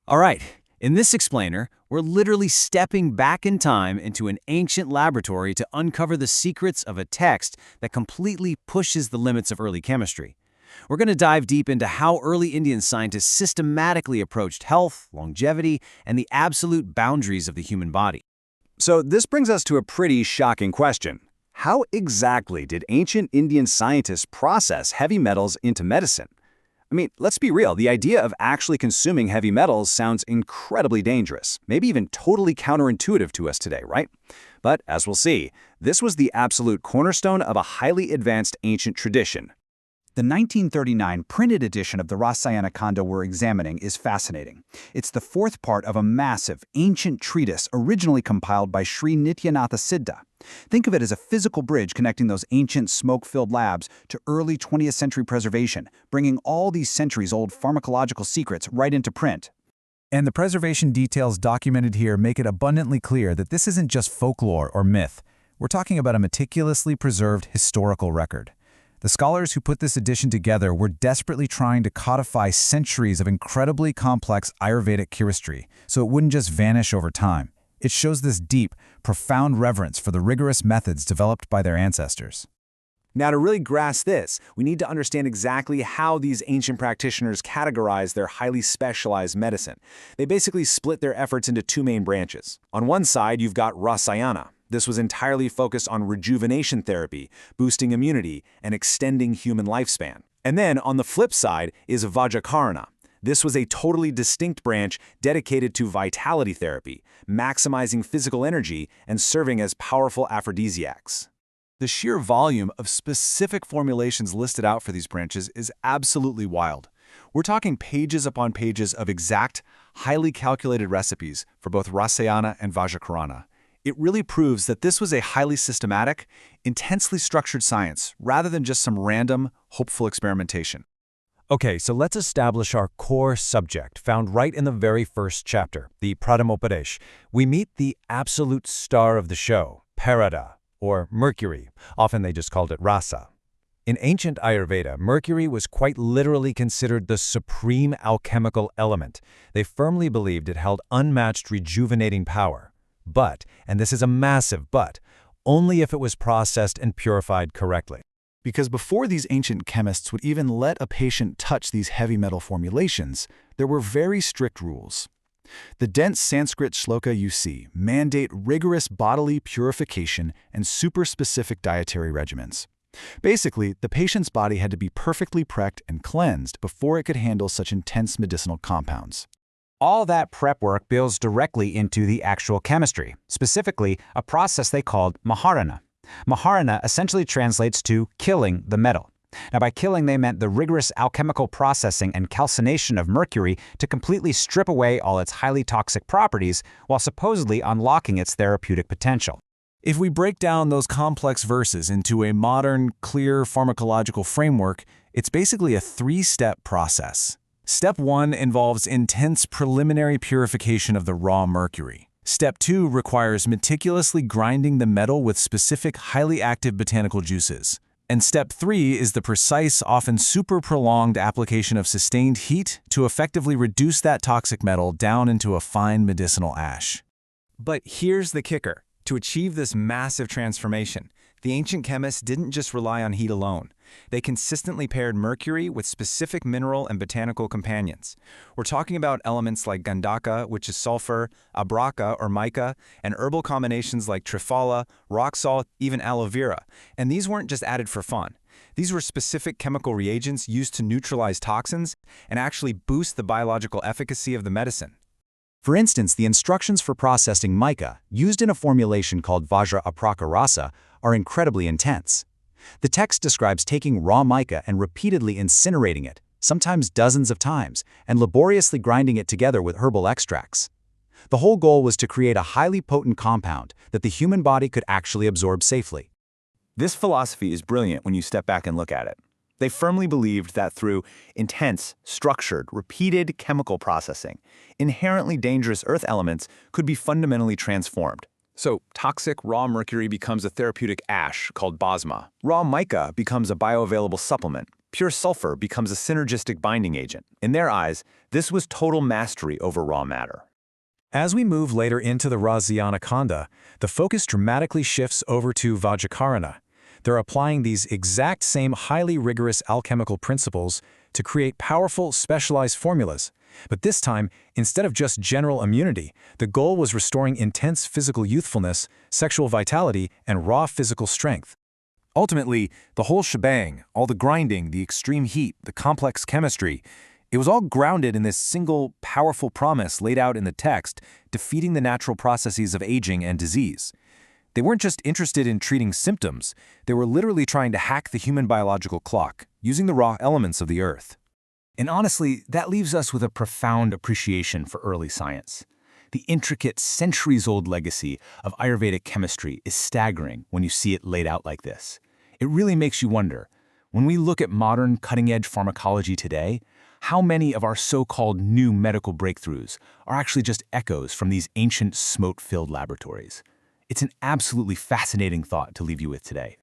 All right, in this explainer, we're literally stepping back in time into an ancient laboratory to uncover the secrets of a text that completely pushes the limits of early chemistry. We're going to dive deep into how early Indian scientists systematically approached health, longevity, and the absolute boundaries of the human body. So this brings us to a pretty shocking question. How exactly did ancient Indian scientists process heavy metals into medicine? I mean, let's be real, the idea of actually consuming heavy metals sounds incredibly dangerous, maybe even totally counterintuitive to us today, right? But as we'll see, this was the absolute cornerstone of a highly advanced ancient tradition. The 1939 printed edition of the Rasayankhand we're examining is fascinating. It's the fourth part of a massive, ancient treatise originally compiled by Sri Nityanatha Siddha. Think of it as a physical bridge connecting those ancient smoke-filled labs to early 20th century preservation, bringing all these centuries-old pharmacological secrets right into print. And the preservation details documented here make it abundantly clear that this isn't just folklore or myth. We're talking about a meticulously preserved historical record. The scholars who put this edition together were desperately trying to codify centuries of incredibly complex Ayurvedic chemistry, so it wouldn't just vanish over time. It shows this deep, profound reverence for the rigorous methods developed by their ancestors. Now, to really grasp this, we need to understand exactly how these ancient practitioners categorize their highly specialized medicine. They basically split their efforts into two main branches. On one side, you've got Rasayana. This was entirely focused on rejuvenation therapy, boosting immunity, and extending human lifespan. And then, on the flip side, is Vajakarana. This was a totally distinct branch dedicated to vitality therapy, maximizing physical energy and serving as powerful aphrodisiacs. The sheer volume of specific formulations listed out for these branches is absolutely wild. We're talking pages upon pages of exact, highly calculated recipes for both Rasayana and Vajakarana. It really proves that this was a highly systematic, intensely structured science, rather than just some random, hopeful experimentation. Okay, so let's establish our core subject, found right in the very first chapter, the Pradhamopadesh. We meet the absolute star of the show, Parada, or Mercury. Often they just called it Rasa. In ancient Ayurveda, Mercury was quite literally considered the supreme alchemical element. They firmly believed it held unmatched rejuvenating power. But, and this is a massive but, only if it was processed and purified correctly. Because before these ancient chemists would even let a patient touch these heavy metal formulations, there were very strict rules. The dense Sanskrit shloka you see mandate rigorous bodily purification and super-specific dietary regimens. Basically, the patient's body had to be perfectly prepped and cleansed before it could handle such intense medicinal compounds. All that prep work builds directly into the actual chemistry, specifically a process they called Maharana. Maharana essentially translates to killing the metal. Now, by killing, they meant the rigorous alchemical processing and calcination of mercury to completely strip away all its highly toxic properties while supposedly unlocking its therapeutic potential. If we break down those complex verses into a modern, clear pharmacological framework, it's basically a three-step process. Step 1 involves intense preliminary purification of the raw mercury. Step 2 requires meticulously grinding the metal with specific highly active botanical juices. And Step 3 is the precise, often super prolonged application of sustained heat to effectively reduce that toxic metal down into a fine medicinal ash. But here's the kicker. To achieve this massive transformation, the ancient chemists didn't just rely on heat alone. They consistently paired mercury with specific mineral and botanical companions. We're talking about elements like gandhaka, which is sulfur, abraka or mica, and herbal combinations like triphala, rock salt, even aloe vera. And these weren't just added for fun. These were specific chemical reagents used to neutralize toxins and actually boost the biological efficacy of the medicine. For instance, the instructions for processing mica, used in a formulation called Vajra Apraka Rasa, are incredibly intense. The text describes taking raw mica and repeatedly incinerating it, sometimes dozens of times, and laboriously grinding it together with herbal extracts. The whole goal was to create a highly potent compound that the human body could actually absorb safely. This philosophy is brilliant when you step back and look at it. They firmly believed that through intense, structured, repeated chemical processing, inherently dangerous earth elements could be fundamentally transformed. So, toxic raw mercury becomes a therapeutic ash called bhasma. Raw mica becomes a bioavailable supplement, pure sulfur becomes a synergistic binding agent. In their eyes, this was total mastery over raw matter. As we move later into the Rasayankhand, the focus dramatically shifts over to Vajrakarana. They're applying these exact same highly rigorous alchemical principles to create powerful, specialized formulas. But this time, instead of just general immunity, the goal was restoring intense physical youthfulness, sexual vitality, and raw physical strength. Ultimately, the whole shebang, all the grinding, the extreme heat, the complex chemistry, it was all grounded in this single, powerful promise laid out in the text, defeating the natural processes of aging and disease. They weren't just interested in treating symptoms, they were literally trying to hack the human biological clock, using the raw elements of the earth. And honestly, that leaves us with a profound appreciation for early science. The intricate, centuries-old legacy of Ayurvedic chemistry is staggering when you see it laid out like this. It really makes you wonder, when we look at modern, cutting-edge pharmacology today, how many of our so-called new medical breakthroughs are actually just echoes from these ancient, smote-filled laboratories? It's an absolutely fascinating thought to leave you with today.